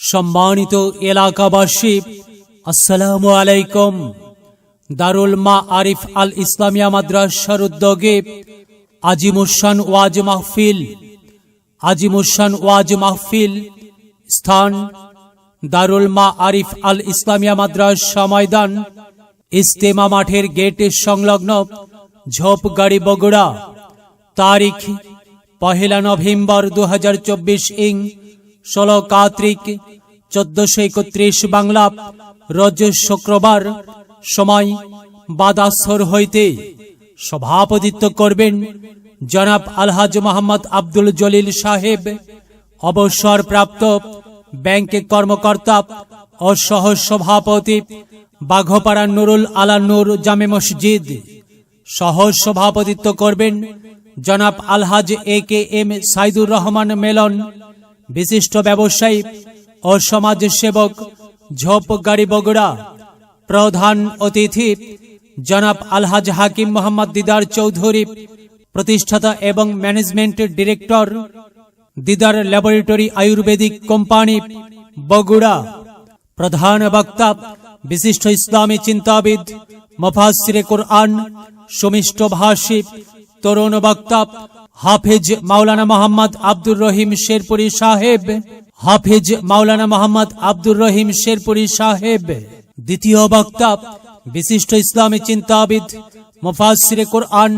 সম্মানিত এলাকাবাসী, আসসালামু আলাইকুম। দারুল মাআরিফ আল ইসলামিয়া মাদ্রাসার উদ্যোগে আজিমুসান ওয়াজ মাহফিল, স্থান দারুল মাআরিফ আল ইসলামিয়া মাদ্রাসা ময়দান, ইজতেমা মাঠের গেট সংলগ্ন, ঝোপগাড়ি, বগুড়া। তারিখ 1 নভেম্বর 2024 ইং 16 কার্তিক 1431 বাংলা, রোজ শুক্রবার। সময় বাদাসর হইতে। সভাপতিত্ব করবেন জনাব আলহাজ মোহাম্মদ আব্দুল জলিল সাহেব, অবসরপ্রাপ্ত ব্যাংক কর্মকর্তা ও সহ সভাপতি, বাঘপাড়া নুরুল আলা নূর জামে মসজিদ। সহ সভাপতিত্ব করবেন জনাব আলহাজ AKM সাইদুর রহমান মেলন, বিশিষ্ট ব্যবসায়ী ও সমাজসেবক, ঝোপগাড়ি, বগুড়া। প্রধান অতিথি জনাব আলহাজ হাকিম মোহাম্মদ দিদার চৌধুরী, প্রতিষ্ঠাতা এবং ম্যানেজমেন্ট ডিরেক্টর, দিদার ল্যাবরেটরি আয়ুর্বেদিক কোম্পানি, বগুড়া। প্রধান বক্তা বিশিষ্ট ইসলামী চিন্তাবিদ, মুফাসসিরে কুরআন, সুমিষ্ট ভাষী, তরুণ বক্তা হাফেজ মাওলানা মোহাম্মদ আব্দুর রহিম শেরপুরি সাহেব। দ্বিতীয় বক্তা বিশিষ্ট ইসলামী চিন্তাবিদ, মুফাসসিরে কুরআন,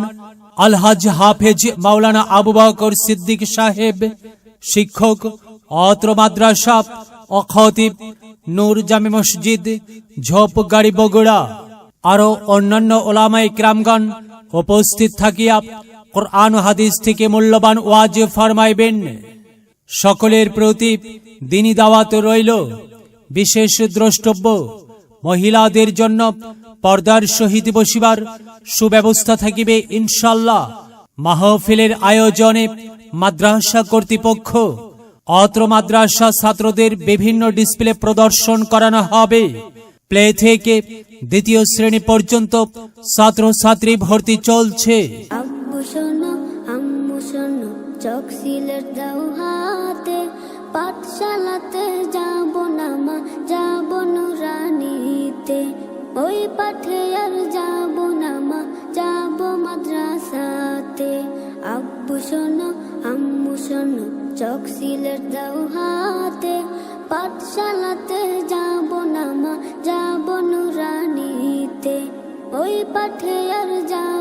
আলহাজ হাফেজ মাওলানা আবু বকর সিদ্দিক সাহেব, শিক্ষক, অত্র মাদ্রাসা ও খতিব, নূর জামে মসজিদ, ঝোপগাড়ি, বগুড়া। আরো অন্যান্য ওলামায়ে কিরামগণ উপস্থিত থাকিয়া কুরআন ও হাদিস থেকে মূল্যবান ওয়াজ ফরমাইবেন। সকলের প্রতি দ্বীনি দাওয়াত রইল। বিশেষ দ্রষ্টব্য, মহিলাদের জন্য পর্দার সহিত বসিবার সুব্যবস্থা থাকিবে ইনশাআল্লাহ। মাহফিলের আয়োজনে মাদ্রাসা কর্তৃপক্ষ, অত্র মাদ্রাসা ছাত্রদের বিভিন্ন ডিসপ্লে প্রদর্শন করানো হবে। প্লে থেকে দ্বিতীয় শ্রেণী পর্যন্ত ছাত্রছাত্রী ভর্তি চলছে। আব্বু শোনো, আম্মু শোনো, চোখ সিলেট দাও হাতে, পাঠশালাতে যাব না মা, যাব নুরানিতে। ওই পাঠে আর যাব না মা, যাব মাদ্রাসাতে। আব্বু শোনো, আম্মু শোনো, চোখ সিলেট দাও হাতে, পাঠশালাতে যাব না মা, যাব নুরানিতে। ওই পাঠে আর যাব